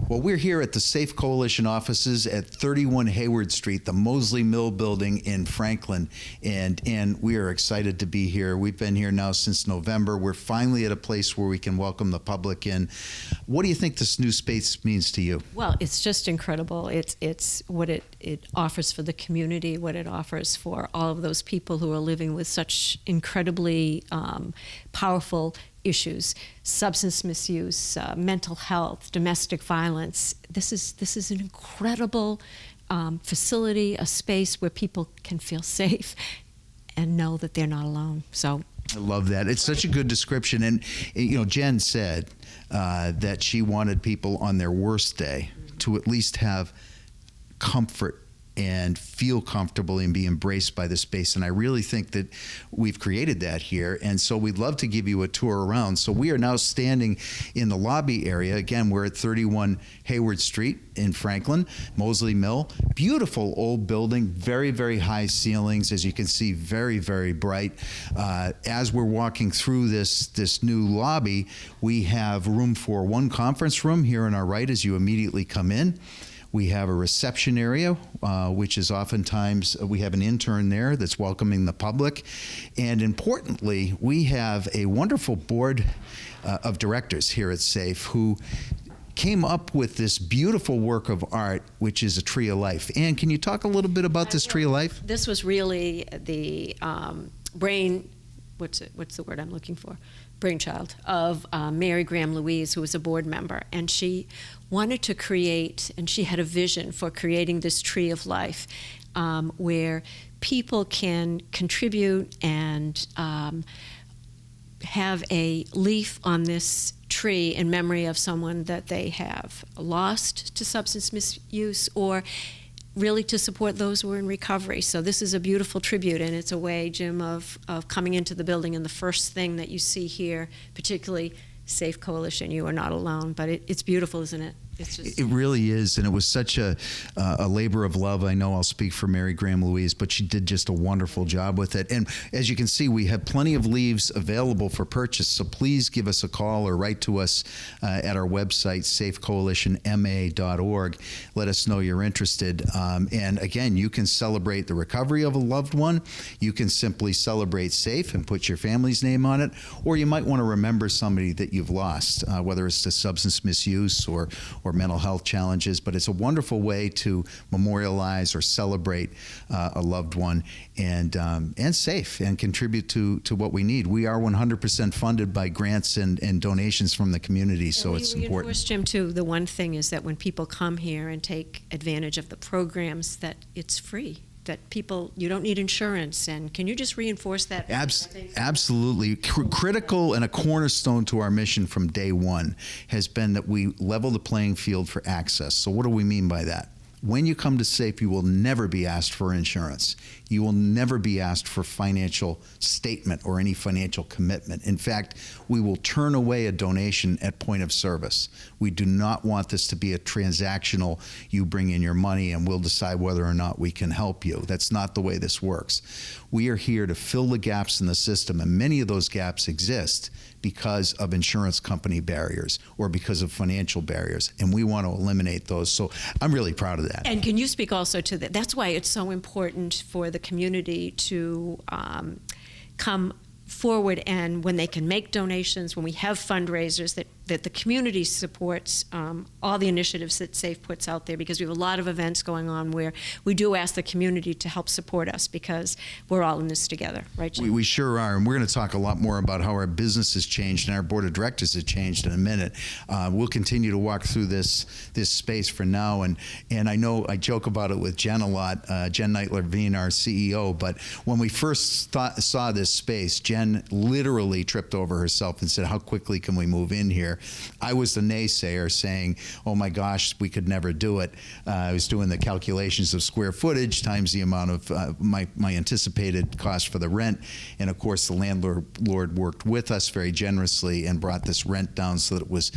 Well, we're here at the Safe Coalition offices at 31 Hayward Street, the Mosley Mill building in Franklin, and we are excited to be here. We've been here now since November. We're finally at a place where we can welcome the public in. What do you think this new space means to you? Well, it's just incredible. It's what it offers for the community, what it offers for all of those people who are living with such incredibly powerful issues: substance misuse, mental health, domestic violence. This is an incredible facility, a space where people can feel safe and know that they're not alone. So I love that. It's such a good description. And you know, Jen said that she wanted people on their worst day to at least have comfort and feel comfortable and be embraced by the space. And I really think that we've created that here. And so we'd love to give you a tour around. So we are now standing in the lobby area. Again, we're at 31 Hayward Street in Franklin, Mosley Mill. Beautiful old building, very, very high ceilings. As you can see, very, very bright. As we're walking through this new lobby, we have room for one conference room here on our right as you immediately come in. We have a reception area, which is oftentimes, we have an intern there that's welcoming the public. And importantly, we have a wonderful board of directors here at SAFE who came up with this beautiful work of art, which is a Tree of Life. Ann, can you talk a little bit about this Tree of Life? This was really the what's the word I'm looking for? Brainchild of Mary Graham Louise, who was a board member, and she wanted to create, and she had a vision for creating this Tree of Life where people can contribute and have a leaf on this tree in memory of someone that they have lost to substance misuse, or really to support those who are in recovery. So this is a beautiful tribute, and it's a way, Jim, of coming into the building, and the first thing that you see here, particularly Safe Coalition, you are not alone. But it's beautiful, isn't it? It's just... It really is, and it was such a labor of love. I know I'll speak for Mary Graham Louise, but she did just a wonderful job with it. And as you can see, we have plenty of leaves available for purchase, so please give us a call or write to us at our website, safecoalitionma.org. Let us know you're interested. And again, you can celebrate the recovery of a loved one. You can simply celebrate SAFE and put your family's name on it, or you might want to remember somebody that you've lost, whether it's to substance misuse or mental health challenges. But it's a wonderful way to memorialize or celebrate a loved one and SAFE and contribute to what we need. We are 100% funded by grants and donations from the community, so it's important. Jim, too, the one thing is that when people come here and take advantage of the programs, that it's free. That people, you don't need insurance, and can you just reinforce that? Absolutely. Critical and a cornerstone to our mission from day one has been that we level the playing field for access. So what do we mean by that? When you come to SAFE, you will never be asked for insurance. You will never be asked for financial statement or any financial commitment. In fact, we will turn away a donation at point of service. We do not want this to be a transactional, you bring in your money and we'll decide whether or not we can help you. That's not the way this works. We are here to fill the gaps in the system, and many of those gaps exist because of insurance company barriers or because of financial barriers, and we want to eliminate those. So I'm really proud of that. And can you speak also to that? That's why it's so important for the community to come forward, and when they can make donations, when we have fundraisers, that the community supports all the initiatives that SAFE puts out there, because we have a lot of events going on where we do ask the community to help support us, because we're all in this together, right, Jim? We sure are, and we're going to talk a lot more about how our business has changed and our board of directors has changed in a minute. We'll continue to walk through this space for now, and I know I joke about it with Jen a lot, Jen Knight-Levine, our CEO, but when we first saw this space, Jen literally tripped over herself and said, how quickly can we move in here? I was the naysayer saying, oh my gosh, we could never do it. I was doing the calculations of square footage times the amount of my anticipated cost for the rent. And of course, the landlord worked with us very generously and brought this rent down so that it was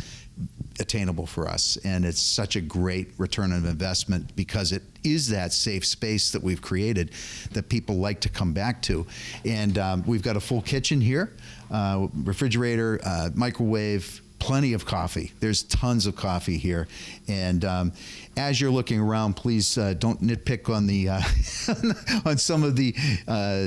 attainable for us. And it's such a great return on investment, because it is that safe space that we've created that people like to come back to. And we've got a full kitchen here, refrigerator, microwave, plenty of coffee. There's tons of coffee here. And as you're looking around, please don't nitpick on the on some of the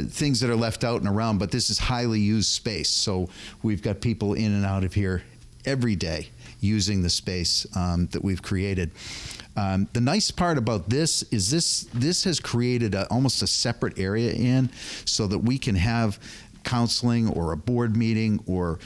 things that are left out and around, but this is highly used space. So we've got people in and out of here every day using the space that we've created. The nice part about this is this has created almost a separate area in, so that we can have counseling or a board meeting or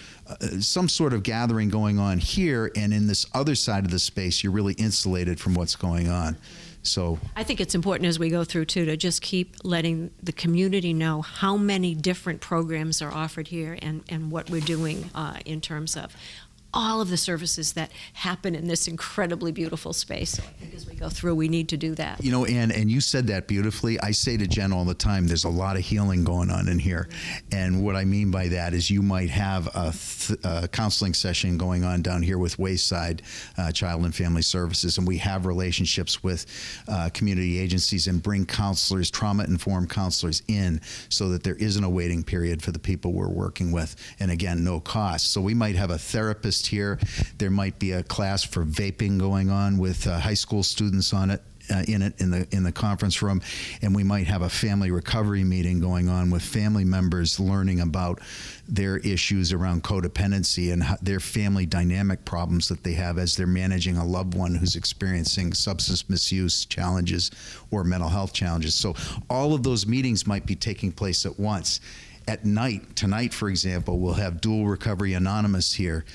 some sort of gathering going on here, and in this other side of the space you're really insulated from what's going on. So I think it's important as we go through too to just keep letting the community know how many different programs are offered here and what we're doing in terms of all of the services that happen in this incredibly beautiful space. So I think as we go through, we need to do that. You know, and you said that beautifully. I say to Jen all the time, there's a lot of healing going on in here. And what I mean by that is you might have a counseling session going on down here with Wayside Child and Family Services, and we have relationships with community agencies and bring counselors, trauma-informed counselors in, so that there isn't a waiting period for the people we're working with. And again, no cost. So we might have a therapist here. There might be a class for vaping going on with high school students on it. In the conference room, and we might have a family recovery meeting going on with family members learning about their issues around codependency and their family dynamic problems that they have as they're managing a loved one who's experiencing substance misuse challenges or mental health challenges. So all of those meetings might be taking place at once. At night, tonight, for example, we'll have Dual Recovery Anonymous here.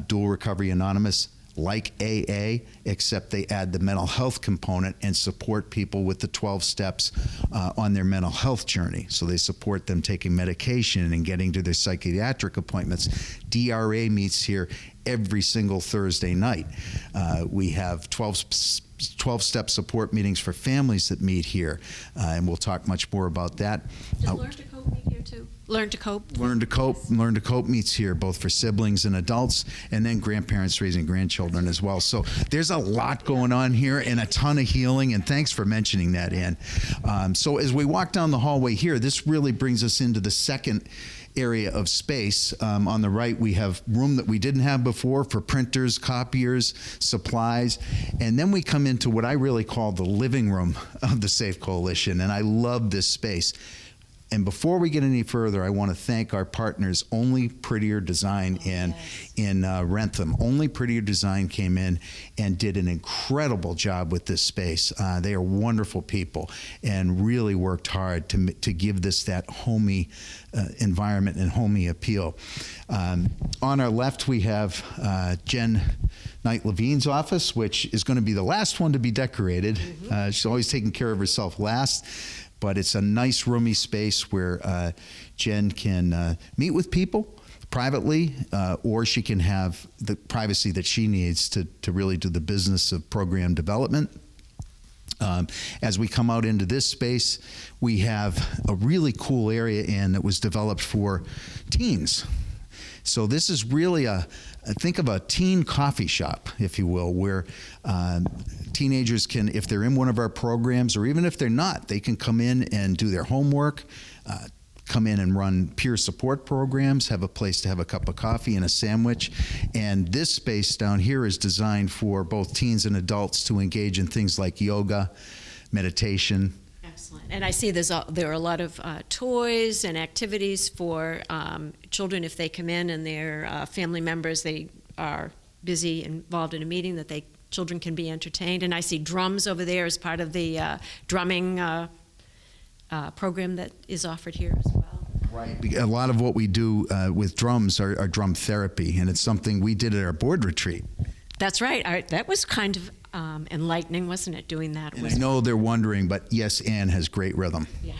Dual Recovery Anonymous, like AA, except they add the mental health component and support people with the 12 steps on their mental health journey. So they support them taking medication and getting to their psychiatric appointments. DRA meets here every single Thursday night. We have 12-step support meetings for families that meet here, and we'll talk much more about that. Does Learn to Cope meet here too? Learn to Cope? Learn to Cope meets here, both for siblings and adults, and then grandparents raising grandchildren as well. So there's a lot going on here and a ton of healing, and thanks for mentioning that, Ann. So as we walk down the hallway here, this really brings us into the second area of space. On the right, we have room that we didn't have before for printers, copiers, supplies, and then we come into what I really call the living room of the SAFE Coalition, and I love this space. And before we get any further, I want to thank our partners, Only Prettier Design in Rentham. Only Prettier Design came in and did an incredible job with this space. They are wonderful people and really worked hard to give this that homey environment and homey appeal. On our left, we have Jen Knight Levine's office, which is going to be the last one to be decorated. She's always taking care of herself last. But it's a nice, roomy space where Jen can meet with people privately, or she can have the privacy that she needs to really do the business of program development. As we come out into this space, we have a really cool area that was developed for teens. So this is really think of a teen coffee shop, if you will, where teenagers can, if they're in one of our programs, or even if they're not, they can come in and do their homework, come in and run peer support programs, have a place to have a cup of coffee and a sandwich. And this space down here is designed for both teens and adults to engage in things like yoga, meditation. Excellent. And I see there are a lot of toys and activities for children if they come in and their family members, they are busy involved in a meeting, that children can be entertained. And I see drums over there as part of the drumming program that is offered here as well. Right. A lot of what we do with drums are drum therapy, and it's something we did at our board retreat. That's right. That was kind of enlightening, wasn't it, doing that? And I know they're wondering, but yes, Ann has great rhythm. Yeah.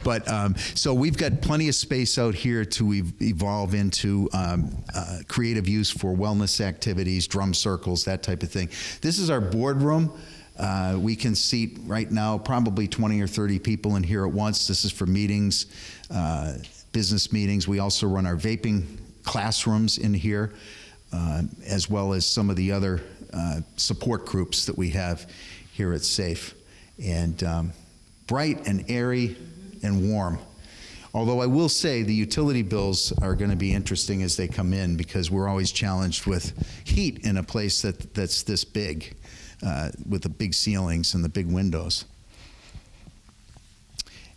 But so we've got plenty of space out here to evolve into creative use for wellness activities, drum circles, that type of thing. This is our boardroom. We can seat right now probably 20 or 30 people in here at once. This is for meetings, business meetings. We also run our vaping classrooms in here, as well as some of the other support groups that we have here at SAFE. And bright and airy and warm. Although I will say the utility bills are going to be interesting as they come in, because we're always challenged with heat in a place that's this big, with the big ceilings and the big windows.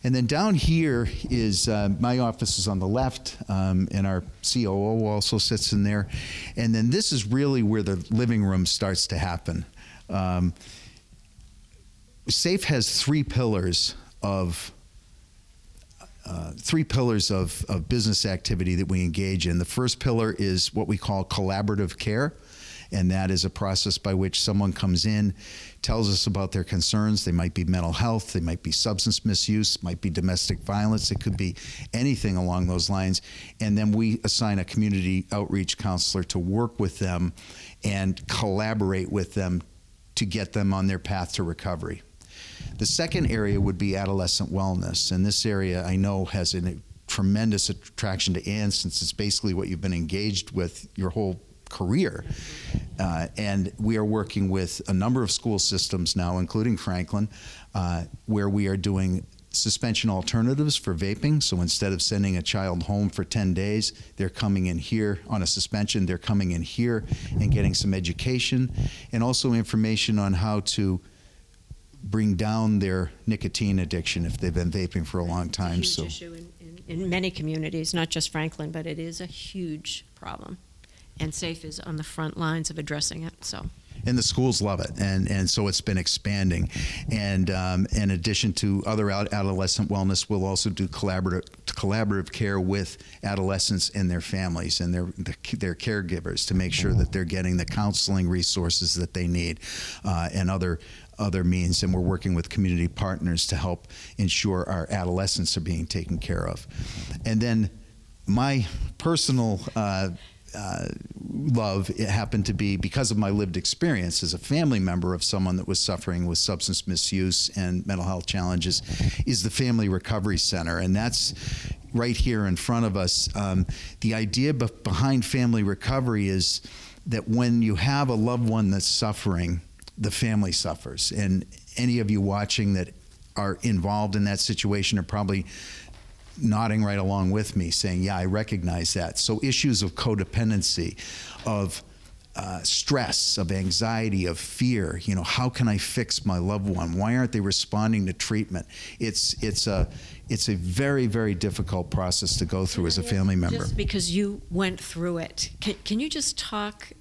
And then down here is my office is on the left, and our COO also sits in there. And then this is really where the living room starts to happen. SAFE has three pillars of business activity that we engage in. The first pillar is what we call collaborative care, and that is a process by which someone comes in, tells us about their concerns. They might be mental health, they might be substance misuse, might be domestic violence, it could be anything along those lines. And then we assign a community outreach counselor to work with them and collaborate with them to get them on their path to recovery. The second area would be adolescent wellness, and this area I know has a tremendous attraction to Ann, since it's basically what you've been engaged with your whole career. And we are working with a number of school systems now, including Franklin, where we are doing suspension alternatives for vaping. So instead of sending a child home for 10 days, they're coming in here on a suspension. They're coming in here and getting some education and also information on how to bring down their nicotine addiction if they've been vaping for a long time. It's a huge issue in many communities, not just Franklin, but it is a huge problem. And SAFE is on the front lines of addressing it. So. And the schools love it, and so it's been expanding. And in addition to other adolescent wellness, we'll also do collaborative care with adolescents and their families and their caregivers to make sure that they're getting the counseling resources that they need, and other means. And we're working with community partners to help ensure our adolescents are being taken care of. And then my personal love, it happened to be because of my lived experience as a family member of someone that was suffering with substance misuse and mental health challenges, is the Family Recovery Center. And that's right here in front of us. The idea behind family recovery is that when you have a loved one that's suffering, the family suffers. And any of you watching that are involved in that situation are probably nodding right along with me, saying, yeah, I recognize that. So issues of codependency, of stress, of anxiety, of fear, how can I fix my loved one? Why aren't they responding to treatment? It's a very, very difficult process to go through as a family member. Just because you went through it, can you just talk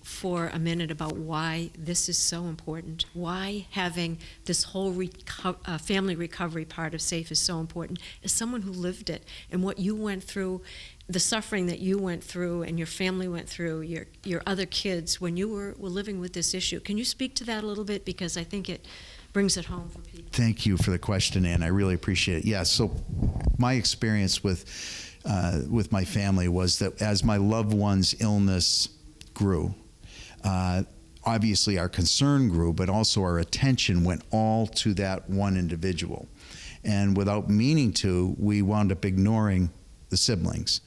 for a minute about why this is so important? Why having this whole family recovery part of SAFE is so important? As someone who lived it and what you went through, the suffering that you went through and your family went through, your other kids, when you were living with this issue. Can you speak to that a little bit? Because I think it brings it home for people. Thank you for the question, Ann. I really appreciate it. Yeah, so my experience with my family was that as my loved one's illness grew, obviously our concern grew, but also our attention went all to that one individual. And without meaning to, we wound up ignoring the siblings.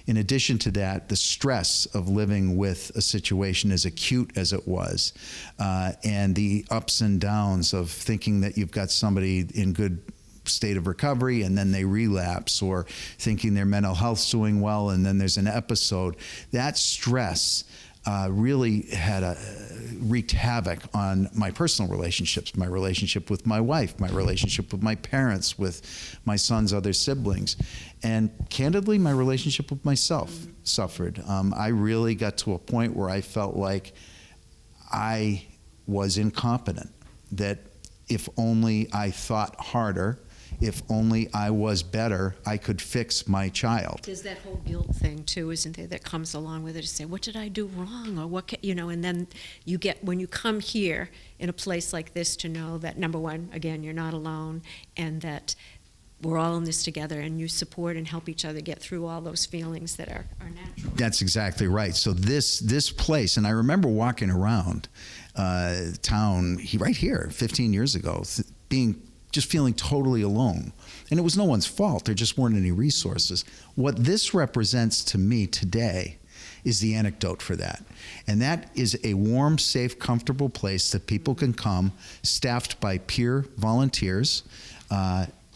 In addition to that, the stress of living with a situation as acute as it was, and the ups and downs of thinking that you've got somebody in good state of recovery and then they relapse, or thinking their mental health's doing well and then there's an episode, that stress really had wreaked havoc on my personal relationships, my relationship with my wife, my relationship with my parents, with my son's other siblings. And candidly, my relationship with myself suffered. I really got to a point where I felt like I was incompetent, that if only I thought harder, if only I was better, I could fix my child. There's that whole guilt thing too, isn't there, that comes along with it, to say, what did I do wrong? Or what, and then you get, when you come here in a place like this, to know that, number one, again, you're not alone, and that we're all in this together, and you support and help each other get through all those feelings that are natural. That's exactly right. So this place, and I remember walking around town right here 15 years ago, just feeling totally alone. And it was no one's fault. There just weren't any resources. What this represents to me today is the antidote for that. And that is a warm, safe, comfortable place that people can come, staffed by peer volunteers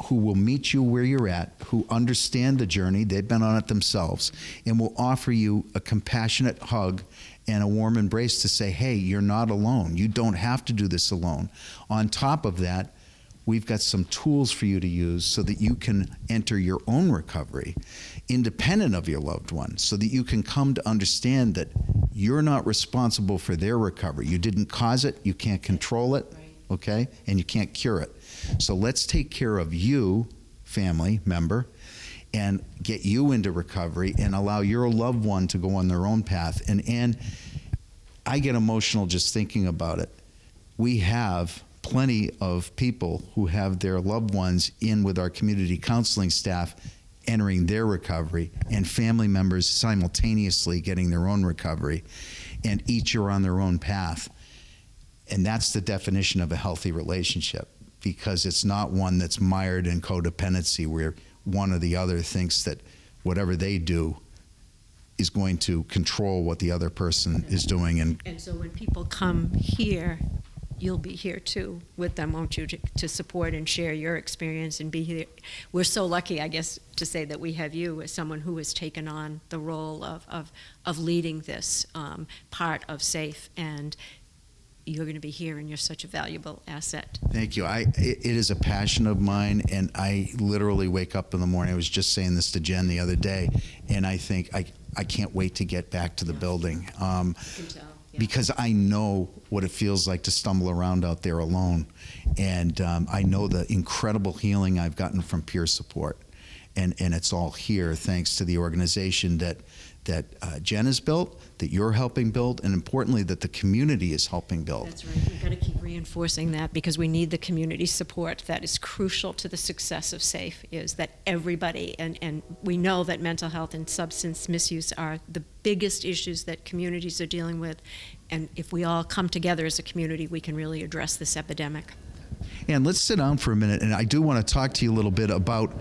who will meet you where you're at, who understand the journey, they've been on it themselves, and will offer you a compassionate hug and a warm embrace to say, hey, you're not alone. You don't have to do this alone. On top of that, we've got some tools for you to use so that you can enter your own recovery independent of your loved one, so that you can come to understand that you're not responsible for their recovery. You didn't cause it, you can't control it, okay? And you can't cure it. So let's take care of you, family member, and get you into recovery and allow your loved one to go on their own path. And I get emotional just thinking about it. We have plenty of people who have their loved ones in with our community counseling staff entering their recovery, and family members simultaneously getting their own recovery, and each are on their own path. And that's the definition of a healthy relationship, because it's not one that's mired in codependency where one or the other thinks that whatever they do is going to control what the other person is doing. And so when people come here, you'll be here too with them, won't you, to support and share your experience and be here. We're so lucky, I guess, to say that we have you as someone who has taken on the role of leading this part of SAFE, and you're going to be here, and you're such a valuable asset. Thank you. It is a passion of mine, and I literally wake up in the morning. I was just saying this to Jen the other day, and I think I can't wait to get back to the building. Because I know what it feels like to stumble around out there alone. And I know the incredible healing I've gotten from peer support. And it's all here thanks to the organization that Jen has built, that you're helping build, and importantly, that the community is helping build. That's right. We've got to keep reinforcing that, because we need the community support. That is crucial to the success of SAFE, is that everybody, and we know that mental health and substance misuse are the biggest issues that communities are dealing with. And if we all come together as a community, we can really address this epidemic. And let's sit down for a minute, and I do want to talk to you a little bit about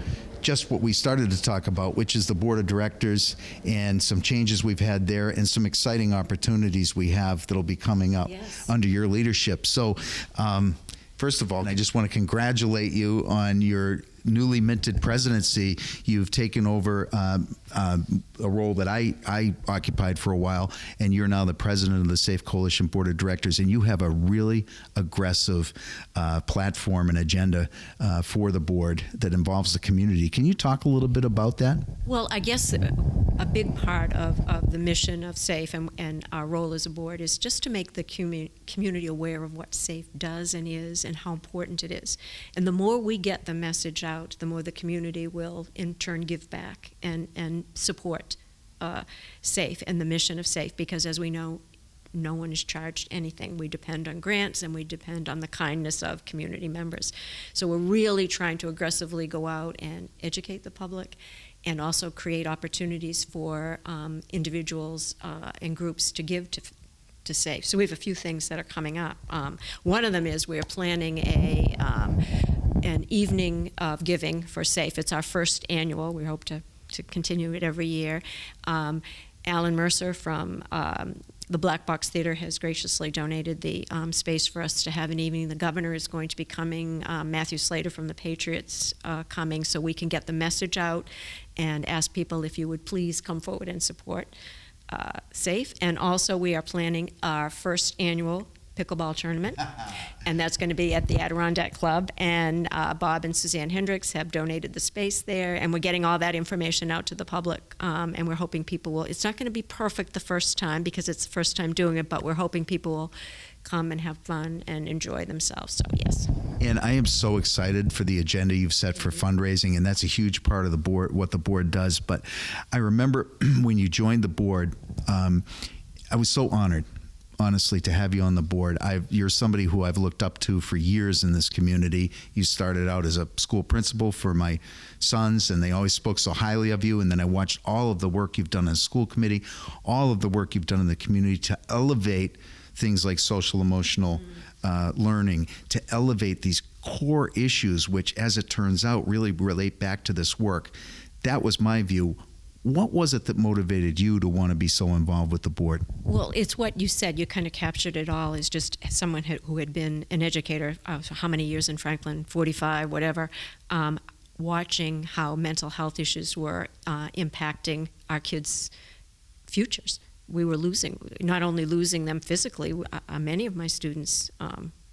just what we started to talk about, which is the board of directors and some changes we've had there and some exciting opportunities we have that'll be coming up under your leadership. So, first of all, I just want to congratulate you on your newly minted presidency. You've taken over a role that I occupied for a while, and you're now the president of the SAFE Coalition Board of Directors, and you have a really aggressive platform and agenda for the board that involves the community. Can you talk a little bit about that? Well, I guess a big part of the mission of SAFE and our role as a board is just to make the community aware of what SAFE does and is, and how important it is. And the more we get the message out, the more the community will in turn give back and support SAFE and the mission of SAFE, because as we know, no one is charged anything. We depend on grants, and we depend on the kindness of community members. So we're really trying to aggressively go out and educate the public, and also create opportunities for individuals and groups to give to SAFE. So we have a few things that are coming up. One of them is we're planning an evening of giving for SAFE. It's our first annual. We hope to continue it every year. Alan Mercer from the Black Box Theater has graciously donated the space for us to have an evening. The governor is going to be coming, Matthew Slater from the Patriots coming, so we can get the message out and ask people if you would please come forward and support SAFE. And also we are planning our first annual pickleball tournament, and that's going to be at the Adirondack Club, and Bob and Suzanne Hendricks have donated the space there, and we're getting all that information out to the public, and we're hoping people will. It's not going to be perfect the first time because it's the first time doing it, but we're hoping people will come and have fun and enjoy themselves. So yes. And I am so excited for the agenda you've set for fundraising, and that's a huge part of the board, what the board does. But I remember when you joined the board, I was so honored, honestly, to have you on the board. You're somebody who I've looked up to for years in this community. You started out as a school principal for my sons, and they always spoke so highly of you. And then I watched all of the work you've done as school committee, all of the work you've done in the community to elevate things like social emotional learning, to elevate these core issues, which, as it turns out, really relate back to this work. That was my view. What was it that motivated you to want to be so involved with the board? Well, it's what you said. You kind of captured it all as just someone who had been an educator, so how many years in Franklin, 45, whatever, watching how mental health issues were impacting our kids' futures. We were not only losing them physically, many of my students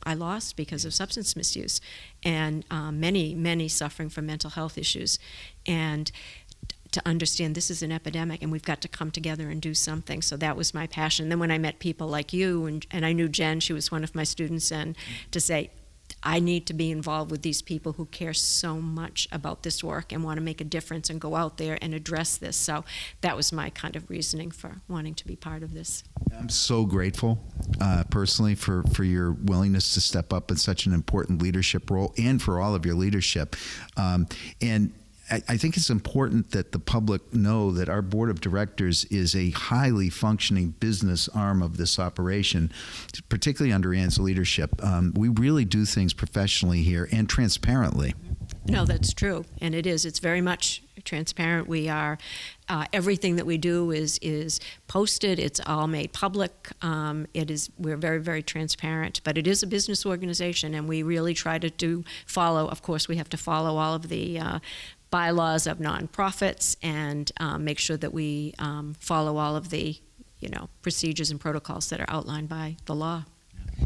I lost because of substance misuse, and many suffering from mental health issues. And to understand this is an epidemic and we've got to come together and do something. So that was my passion. Then when I met people like you, and I knew Jen, she was one of my students, and to say, I need to be involved with these people who care so much about this work and want to make a difference and go out there and address this. So that was my kind of reasoning for wanting to be part of this. I'm so grateful, personally, for your willingness to step up in such an important leadership role, and for all of your leadership. And I think it's important that the public know that our board of directors is a highly functioning business arm of this operation, particularly under Ann's leadership. We really do things professionally here and transparently. No, that's true, and it is. It's very much transparent. We are everything that we do is posted. It's all made public. We're very, very transparent, but it is a business organization, and we really try to follow. Of course, we have to follow all of the bylaws of nonprofits and make sure that we follow all of the procedures and protocols that are outlined by the law.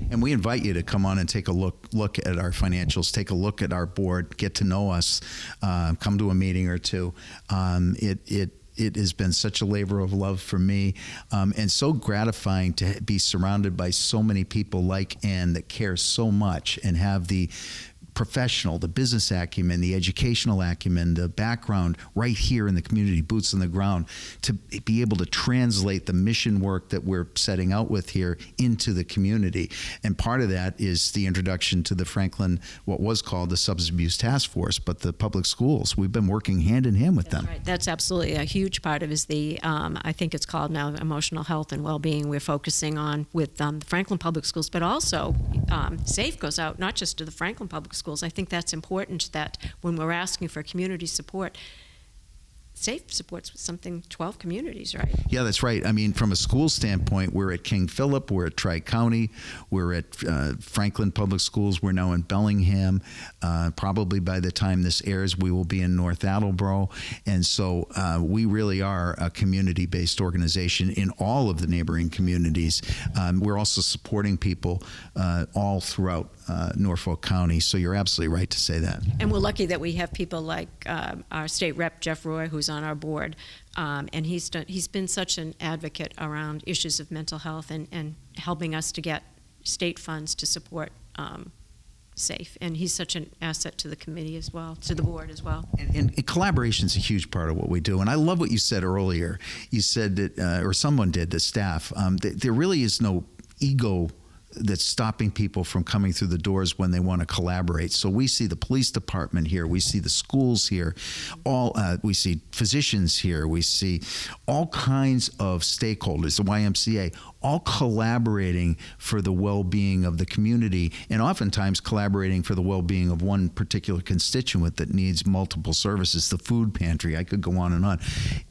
And we invite you to come on and take a look at our financials, take a look at our board, get to know us, come to a meeting or two. It has been such a labor of love for me, and so gratifying to be surrounded by so many people like Ann that care so much and have the professional, the business acumen, the educational acumen, the background right here in the community, boots on the ground, to be able to translate the mission work that we're setting out with here into the community. And part of that is the introduction to the Franklin, what was called the Substance Abuse Task Force, but the public schools. We've been working hand in hand with them. Right. That's absolutely a huge part of it is the, I think it's called now emotional health and well-being. We're focusing on with the Franklin Public Schools, but also SAFE goes out not just to the Franklin Public Schools. I think that's important that when we're asking for community support, SAFE supports something 12 communities, right? Yeah, that's right. I mean, from a school standpoint, we're at King Philip, we're at Tri-County, we're at Franklin Public Schools, we're now in Bellingham. Probably by the time this airs, we will be in North Attleboro. And so we really are a community-based organization in all of the neighboring communities. We're also supporting people all throughout Norfolk County. So you're absolutely right to say that. And we're lucky that we have people like our state rep, Jeff Roy, who's on our board, and he's been such an advocate around issues of mental health and helping us to get state funds to support SAFE, and he's such an asset to the committee as well, to the board as well. And collaboration is a huge part of what we do. And I love what you said earlier. You said that, or someone did, the staff, that there really is no ego that's stopping people from coming through the doors when they want to collaborate. So we see the police department here, we see the schools here, we see physicians here, we see all kinds of stakeholders, the YMCA, all collaborating for the well-being of the community, and oftentimes collaborating for the well-being of one particular constituent that needs multiple services, the food pantry. I could go on and on.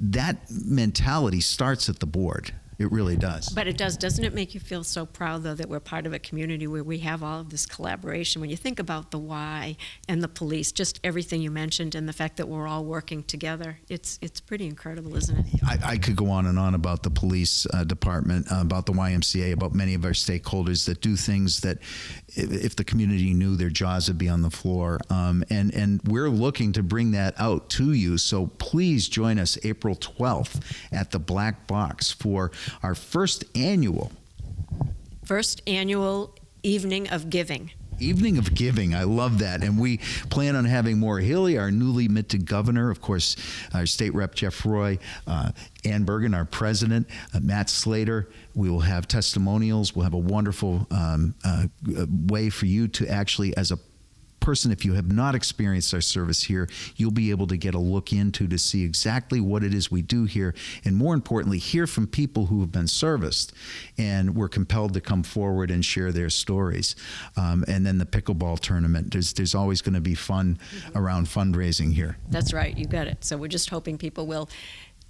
That mentality starts at the board. It really does. But it does. Doesn't it make you feel so proud, though, that we're part of a community where we have all of this collaboration? When you think about the Y and the police, just everything you mentioned, and the fact that we're all working together, it's pretty incredible, isn't it? I could go on and on about the police department, about the YMCA, about many of our stakeholders that do things that if the community knew, their jaws would be on the floor. And we're looking to bring that out to you. So please join us April 12th at the Black Box for our first annual Evening of Giving. Evening of Giving. I love that. And we plan on having Maura Healey, our newly minted governor, of course, our state rep, Jeff Roy, Ann Bergen, our president, Matt Slater. We will have testimonials. We'll have a wonderful way for you to actually, as a person, if you have not experienced our service here, you'll be able to get a look into to see exactly what it is we do here, and more importantly, hear from people who have been serviced and were compelled to come forward and share their stories. And then the pickleball tournament. There's always going to be fun around fundraising here. That's right. You got it. So we're just hoping people will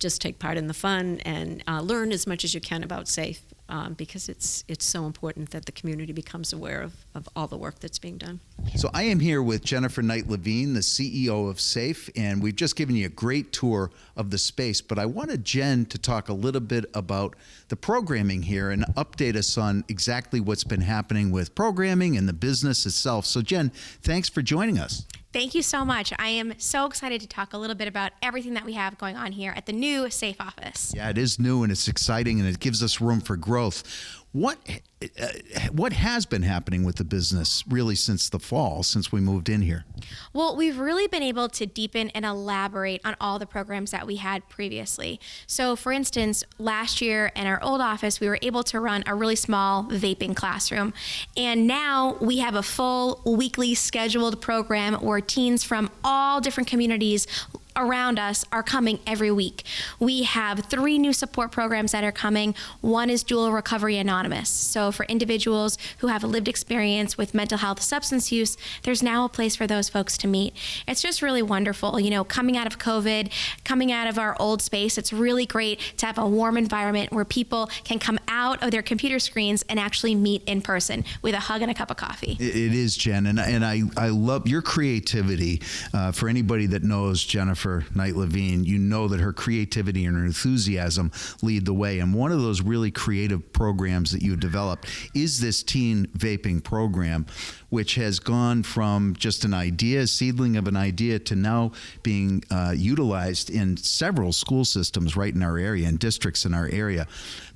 just take part in the fun and learn as much as you can about SAFE, because it's so important that the community becomes aware of all the work that's being done. So I am here with Jennifer Knight Levine, the CEO of SAFE, and we've just given you a great tour of the space, but I wanted Jen to talk a little bit about the programming here and update us on exactly what's been happening with programming and the business itself. So Jen, thanks for joining us. Thank you so much. I am so excited to talk a little bit about everything that we have going on here at the new SAFE office. Yeah, it is new and it's exciting and it gives us room for growth. What has been happening with the business really since the fall, since we moved in here? Well, we've really been able to deepen and elaborate on all the programs that we had previously. So, for instance, last year in our old office, we were able to run a really small vaping classroom. And now we have a full weekly scheduled program where teens from all different communities around us are coming every week. We have 3 new support programs that are coming. One is Dual Recovery Anonymous. So for individuals who have a lived experience with mental health substance use, there's now a place for those folks to meet. It's just really wonderful. You know, coming out of COVID, coming out of our old space, it's really great to have a warm environment where people can come out of their computer screens and actually meet in person with a hug and a cup of coffee. It is, Jen, and I love your creativity. For anybody that knows Jennifer Knight Levine, you know that her creativity and her enthusiasm lead the way. And one of those really creative programs that you developed is this teen vaping program, which has gone from just an idea, a seedling of an idea, to now being utilized in several school systems right in our area and districts in our area.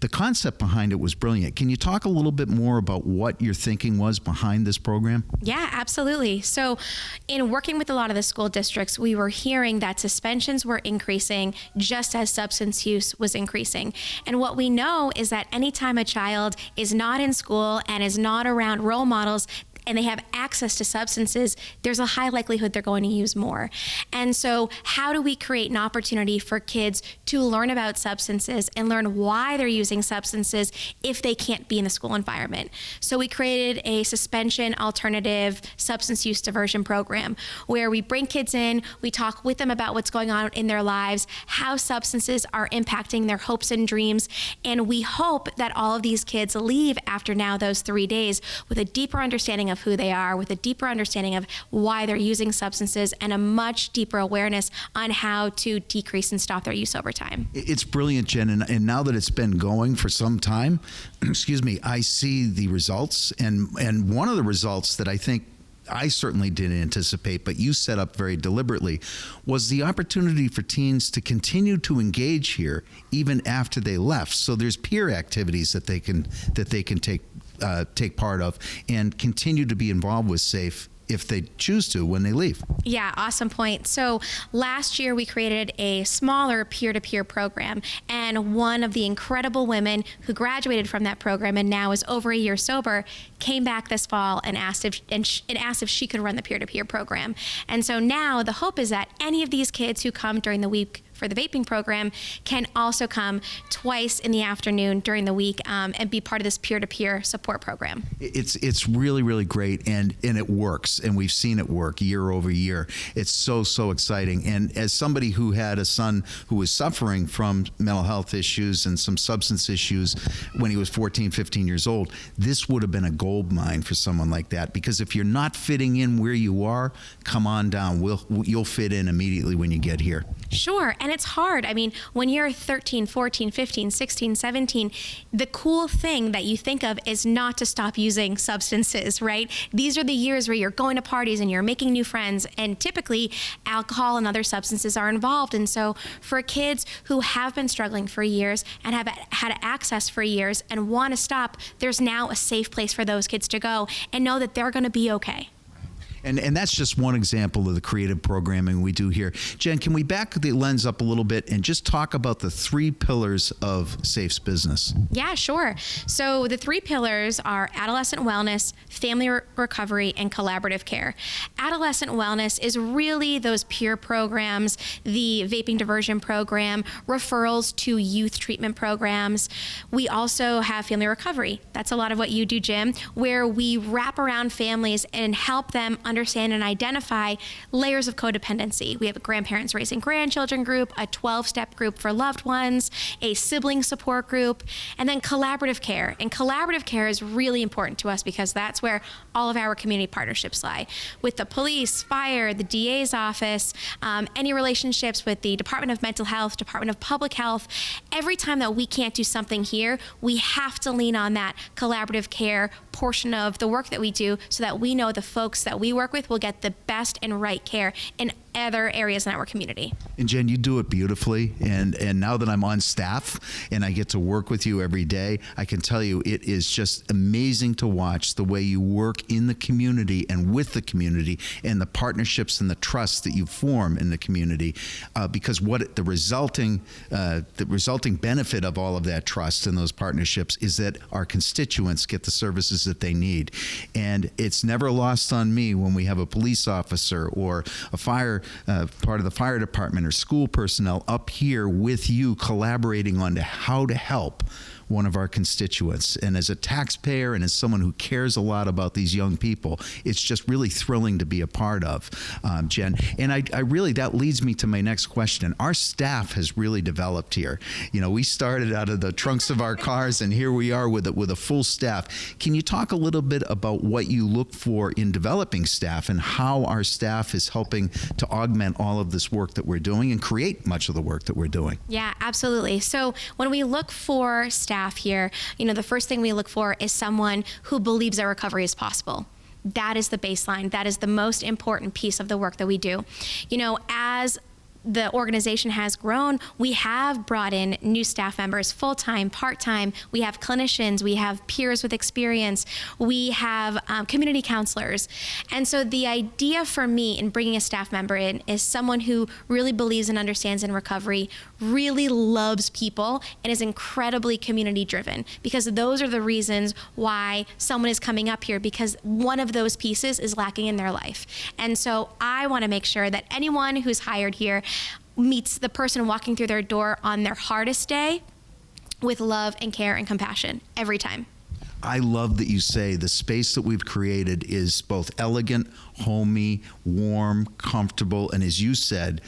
The concept behind it was brilliant. Can you talk a little bit more about what your thinking was behind this program? Yeah, absolutely. So in working with a lot of the school districts, we were hearing that suspensions were increasing just as substance use was increasing. And what we know is that anytime a child is not in school and is not around role models, and they have access to substances, there's a high likelihood they're going to use more. And so how do we create an opportunity for kids to learn about substances and learn why they're using substances if they can't be in the school environment? So we created a suspension alternative substance use diversion program where we bring kids in, we talk with them about what's going on in their lives, how substances are impacting their hopes and dreams, and we hope that all of these kids leave after now those 3 days with a deeper understanding of who they are, with a deeper understanding of why they're using substances, and a much deeper awareness on how to decrease and stop their use over time. It's brilliant, Jen, and now that it's been going for some time, excuse me, I see the results, and one of the results that I think I certainly didn't anticipate, but you set up very deliberately, was the opportunity for teens to continue to engage here even after they left. So there's peer activities that they can take part of and continue to be involved with SAFE if they choose to when they leave. Yeah, awesome point. So last year we created a smaller peer-to-peer program, and one of the incredible women who graduated from that program and now is over a year sober came back this fall and asked if she could run the peer-to-peer program. And so now the hope is that any of these kids who come during the week for the vaping program can also come twice in the afternoon during the week and be part of this peer-to-peer support program. It's really, really great, and it works, and we've seen it work year over year. It's so exciting. And as somebody who had a son who was suffering from mental health issues and some substance issues when he was 14, 15 years old, this would have been a gold mine for someone like that, because if you're not fitting in where you are, come on down. You'll fit in immediately when you get here. Sure, and it's hard. I mean, when you're 13, 14, 15, 16, 17, the cool thing that you think of is not to stop using substances, right? These are the years where you're going to parties and you're making new friends, and typically alcohol and other substances are involved. And so for kids who have been struggling for years and have had access for years and want to stop, there's now a safe place for those kids to go and know that they're going to be okay. And that's just one example of the creative programming we do here. Jen, can we back the lens up a little bit and just talk about the 3 pillars of SAFE's business? Yeah, sure. So the 3 pillars are adolescent wellness, family recovery, and collaborative care. Adolescent wellness is really those peer programs, the vaping diversion program, referrals to youth treatment programs. We also have family recovery. That's a lot of what you do, Jim, where we wrap around families and help them understand and identify layers of codependency. We have a grandparents raising grandchildren group, a 12-step group for loved ones, a sibling support group, and then collaborative care. And collaborative care is really important to us because that's where all of our community partnerships lie. With the police, fire, the DA's office, any relationships with the Department of Mental Health, Department of Public Health, every time that we can't do something here, we have to lean on that collaborative care portion of the work that we do so that we know the folks that we work with will get the best and right care in other areas in our community. And Jen, you do it beautifully. And now that I'm on staff and I get to work with you every day, I can tell you it is just amazing to watch the way you work in the community and with the community and the partnerships and the trust that you form in the community. Because what the resulting benefit of all of that trust and those partnerships is that our constituents get the services that they need. And it's never lost on me when we have a police officer or a part of the fire department or school personnel up here with you collaborating on how to help one of our constituents. And as a taxpayer and as someone who cares a lot about these young people, it's just really thrilling to be a part of, Jen. And I really, that leads me to my next question. Our staff has really developed here. You know, we started out of the trunks of our cars and here we are with a full staff. Can you talk a little bit about what you look for in developing staff and how our staff is helping to augment all of this work that we're doing and create much of the work that we're doing? Yeah, absolutely. So when we look for staff here, the first thing we look for is someone who believes that recovery is possible. That is the baseline. That is the most important piece of the work that we do. As the organization has grown, we have brought in new staff members, full-time, part-time. We have clinicians, we have peers with experience, we have community counselors. And so the idea for me in bringing a staff member in is someone who really believes and understands in recovery, really loves people, and is incredibly community driven, because those are the reasons why someone is coming up here, because one of those pieces is lacking in their life. And so I want to make sure that anyone who's hired here meets the person walking through their door on their hardest day with love and care and compassion every time. I love that you say the space that we've created is both elegant, homey, warm, comfortable, and as you said,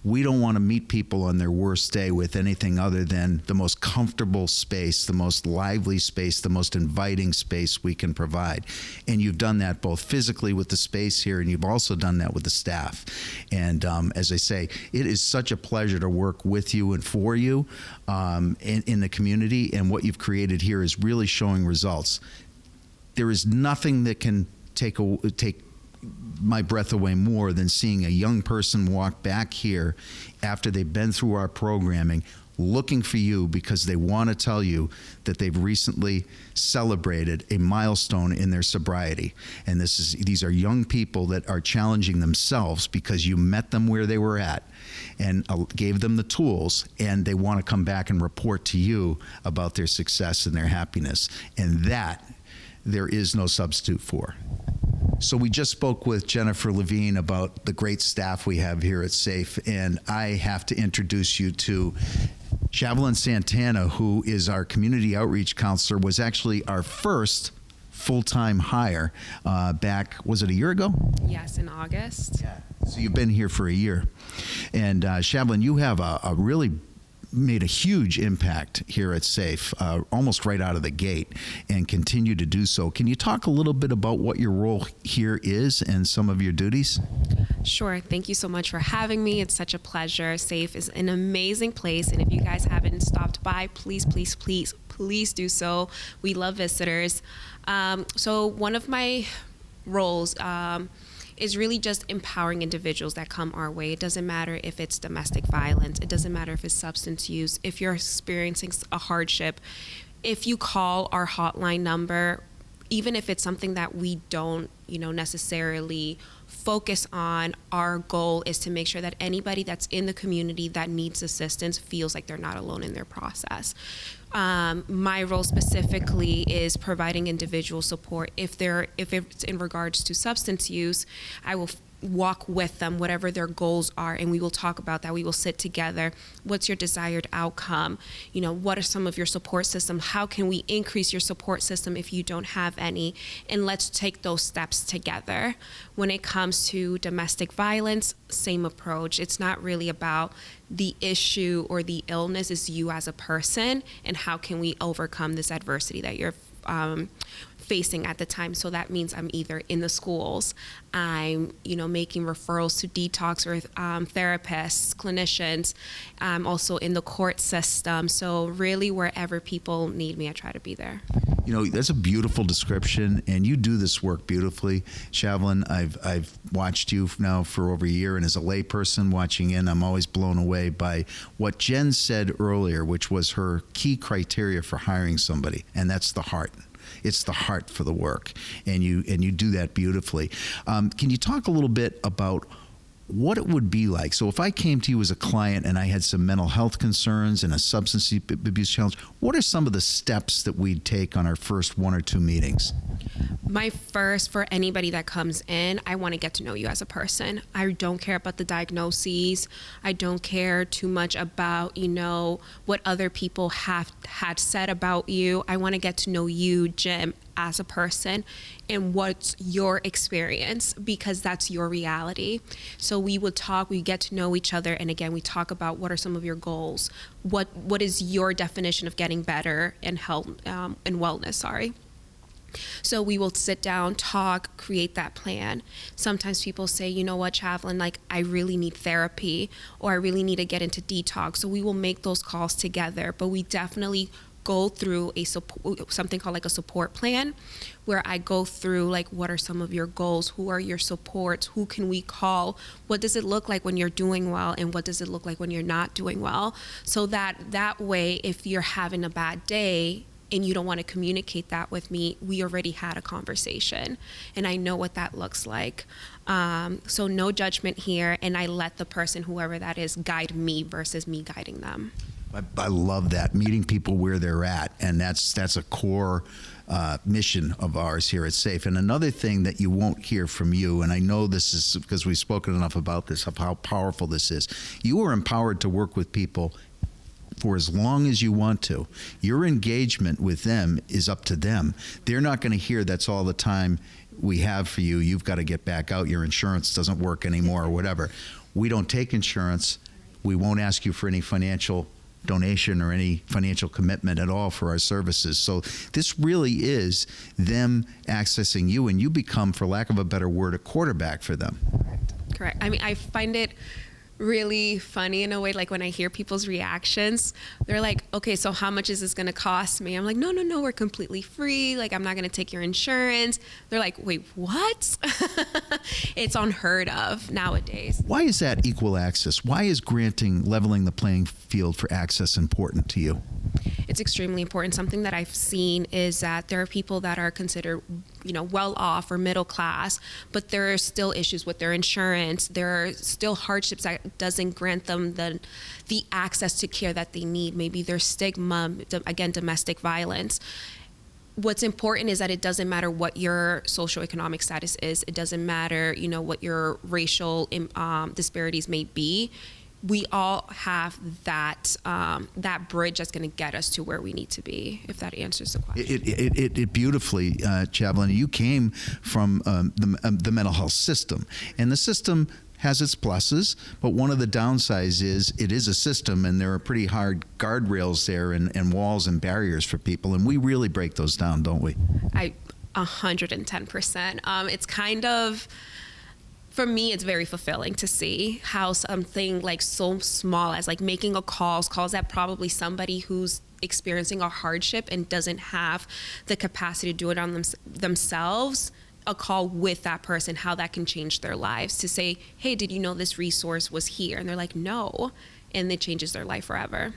we don't want to meet people on their worst day with anything other than the most comfortable space, the most lively space, the most inviting space we can provide. And you've done that both physically with the space here, and you've also done that with the staff. And as I say, it is such a pleasure to work with you and for you in the community, and what you've created here is really showing results. There is nothing that can take my breath away more than seeing a young person walk back here after they've been through our programming looking for you because they want to tell you that they've recently celebrated a milestone in their sobriety. And these are young people that are challenging themselves because you met them where they were at and gave them the tools, and they want to come back and report to you about their success and their happiness. And that there is no substitute for. So we just spoke with Jennifer Levine about the great staff we have here at SAFE, and I have to introduce you to Javelin Santana, who is our community outreach counselor, was actually our first full-time hire back, was it a year ago? Yes, in August. Yeah. So you've been here for a year. And Javelin, you have a really made a huge impact here at SAFE, almost right out of the gate, and continue to do so. Can you talk a little bit about what your role here is and some of your duties? Sure. Thank you so much for having me. It's such a pleasure. SAFE is an amazing place, and if you guys haven't stopped by, please do so. We love visitors. So one of my roles is really just empowering individuals that come our way. It doesn't matter if it's domestic violence. It doesn't matter if it's substance use. If you're experiencing a hardship, if you call our hotline number, even if it's something that we don't, necessarily focus on, our goal is to make sure that anybody that's in the community that needs assistance feels like they're not alone in their process. My role specifically is providing individual support. If it's in regards to substance use, I will walk with them, whatever their goals are, and we will talk about that. We will sit together. What's your desired outcome? You know, what are some of your support system? How can we increase your support system if you don't have any? And let's take those steps together. When it comes to domestic violence, same approach. It's not really about the issue or the illness, it's you as a person, and how can we overcome this adversity that you're facing at the time. So that means I'm either in the schools, I'm, making referrals to detox or therapists, clinicians. I'm also in the court system. So really, wherever people need me, I try to be there. That's a beautiful description, and you do this work beautifully. Shavlin, I've watched you now for over a year, and as a layperson watching in, I'm always blown away by what Jen said earlier, which was her key criteria for hiring somebody, and that's the heart. It's the heart for the work, and you do that beautifully. Can you talk a little bit about what it would be like? So if I came to you as a client and I had some mental health concerns and a substance abuse challenge, what are some of the steps that we'd take on our first 1 or 2 meetings? My first, for anybody that comes in, I want to get to know you as a person. I don't care about the diagnoses. I don't care too much about, what other people had said about you. I want to get to know you, Jim, as a person, and what's your experience, because that's your reality. So we would talk, we get to know each other, and again, we talk about what are some of your goals, what is your definition of getting better and health and wellness, So we will sit down, talk, create that plan. Sometimes people say, you know what, Shavlin, I really need therapy, or I really need to get into detox. So we will make those calls together, but we definitely go through something called a support plan, where I go through what are some of your goals, who are your supports, who can we call, what does it look like when you're doing well, and what does it look like when you're not doing well, so that way, if you're having a bad day and you don't want to communicate that with me, we already had a conversation and I know what that looks like. So no judgment here, and I let the person, whoever that is, guide me versus me guiding them. I love that, meeting people where they're at, and that's a core mission of ours here at SAFE. And another thing that you won't hear from you, and I know this is because we've spoken enough about this, of how powerful this is, you are empowered to work with people for as long as you want to. Your engagement with them is up to them. They're not going to hear that's all the time we have for you. You've got to get back out. Your insurance doesn't work anymore or whatever. We don't take insurance. We won't ask you for any financial donation or any financial commitment at all for our services. So this really is them accessing you, and you become, for lack of a better word, a quarterback for them. Correct. I mean, I find it really funny in a way, when I hear people's reactions, they're like, okay, so how much is this going to cost me? I'm like, no, we're completely free. I'm not going to take your insurance. They're like, wait, what? It's unheard of nowadays. Why is that equal access? Why is leveling the playing field for access important to you? It's extremely important. Something that I've seen is that there are people that are considered, well off or middle class, but there are still issues with their insurance. There are still hardships that doesn't grant them the access to care that they need. Maybe there's stigma, again, domestic violence. What's important is that it doesn't matter what your socioeconomic status is. It doesn't matter, what your racial disparities may be. We all have that bridge that's going to get us to where we need to be, if that answers the question. It beautifully, Shavlin, you came from the mental health system, and the system has its pluses, but one of the downsides is it is a system, and there are pretty hard guardrails there and walls and barriers for people, and we really break those down, don't we? 110%. It's kind of... For me, it's very fulfilling to see how something so small as making calls that probably somebody who's experiencing a hardship and doesn't have the capacity to do it on themselves, a call with that person, how that can change their lives, to say, hey, did you know this resource was here? And they're like, no. And it changes their life forever.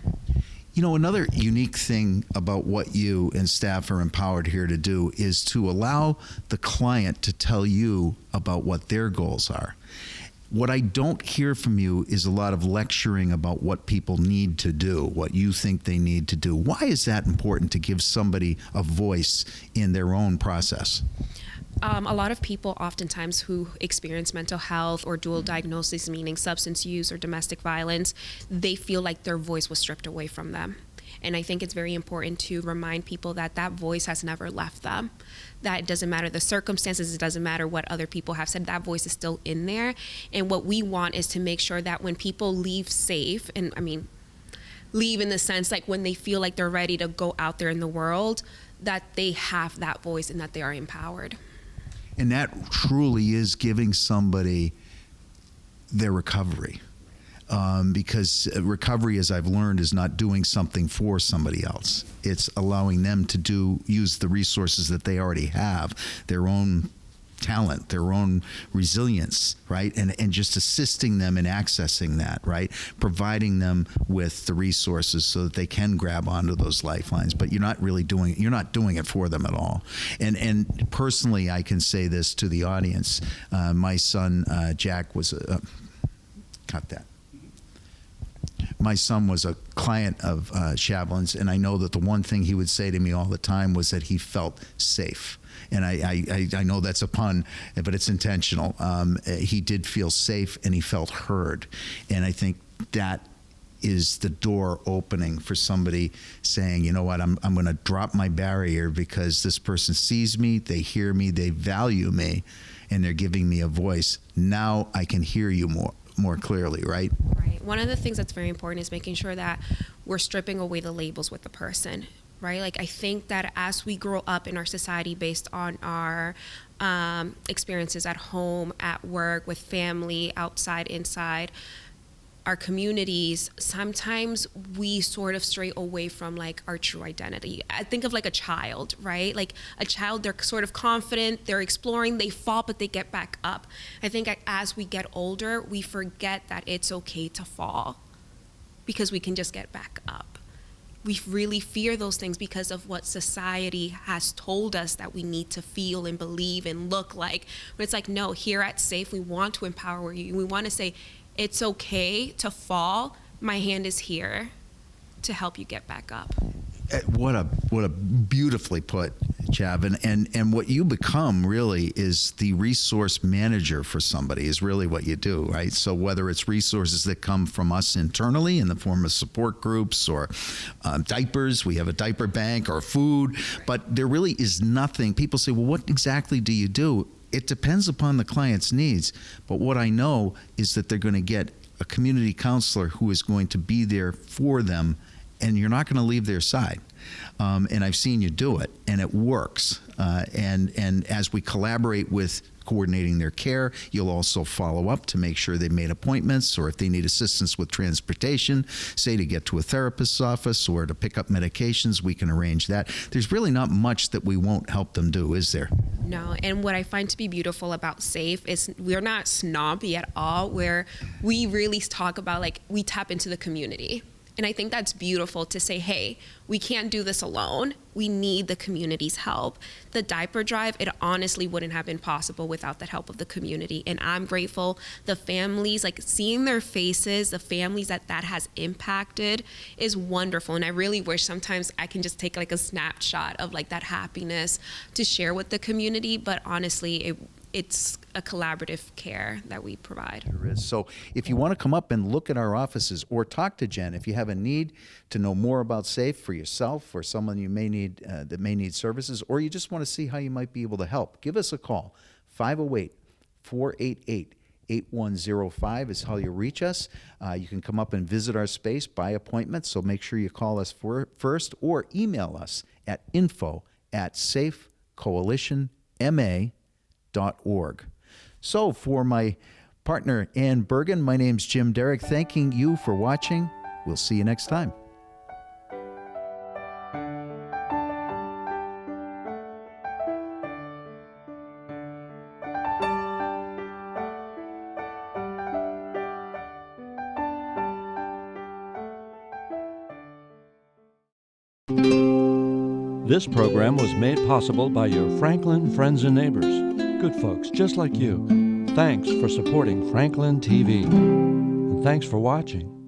Another unique thing about what you and staff are empowered here to do is to allow the client to tell you about what their goals are. What I don't hear from you is a lot of lecturing about what people need to do, what you think they need to do. Why is that important to give somebody a voice in their own process? A lot of people oftentimes who experience mental health or dual diagnosis, meaning substance use or domestic violence, they feel like their voice was stripped away from them. And I think it's very important to remind people that that voice has never left them. That it doesn't matter the circumstances, it doesn't matter what other people have said, that voice is still in there. And what we want is to make sure that when people leave safe, and I mean, leave in the sense like when they feel like they're ready to go out there in the world, that they have that voice and that they are empowered. And that truly is giving somebody their recovery. Because recovery, as I've learned, is not doing something for somebody else. It's allowing them to use the resources that they already have, their own talent, their own resilience, right? And just assisting them in accessing that, right? Providing them with the resources so that they can grab onto those lifelines. But you're not doing it for them at all. And personally, I can say this to the audience. My son, Jack, was cut that. My son was a client of Shavlin's, and I know that the one thing he would say to me all the time was that he felt safe. And I know that's a pun, but it's intentional. He did feel safe, and he felt heard. And I think that is the door opening for somebody saying, you know what, I'm going to drop my barrier because this person sees me, they hear me, they value me, and they're giving me a voice. Now I can hear you more clearly, right? Right. One of the things that's very important is making sure that we're stripping away the labels with the person, right? Like I think that as we grow up in our society based on our experiences at home, at work, with family, outside, inside, our communities, sometimes we sort of stray away from like our true identity. I think of like a child, right? Like a child, they're sort of confident, they're exploring, they fall, but they get back up. I think as we get older, we forget that it's okay to fall because we can just get back up. We really fear those things because of what society has told us that we need to feel and believe and look like. But it's like, no, here at SAFE, we want to empower you. We want to say, it's okay to fall. My hand is here to help you get back up. What a beautifully put, Chav. And what you become really is the resource manager for somebody is really what you do, right? So whether it's resources that come from us internally in the form of support groups or diapers, we have a diaper bank, or food, but there really is nothing. People say, well, what exactly do you do? It depends upon the client's needs. But what I know is that they're going to get a community counselor who is going to be there for them, and you're not going to leave their side. And I've seen you do it, and it works. And as we collaborate with coordinating their care, you'll also follow up to make sure they've made appointments, or if they need assistance with transportation, say to get to a therapist's office or to pick up medications, we can arrange that. There's really not much that we won't help them do, is there? No, and what I find to be beautiful about SAFE is we're not snobby at all, where we really talk about, like, we tap into the community. And I think that's beautiful to say, hey, we can't do this alone. We need the community's help. The diaper drive, it honestly wouldn't have been possible without the help of the community. And I'm grateful. The families, like seeing their faces, the families that has impacted is wonderful. And I really wish sometimes I can just take like a snapshot of like that happiness to share with the community. But honestly, it's a collaborative care that we provide. There is. So if you want to come up and look at our offices or talk to Jen, if you have a need to know more about SAFE for yourself or someone you may need that may need services, or you just want to see how you might be able to help, give us a call. 508-488-8105 is how you reach us. You can come up and visit our space by appointment, so make sure you call us first, or email us at info@safecoalitionma.org. So for my partner, Ann Bergen, my name's Jim Derrick, thanking you for watching. We'll see you next time. This program was made possible by your Franklin friends and neighbors, good folks just like you. Thanks for supporting Franklin TV. And thanks for watching.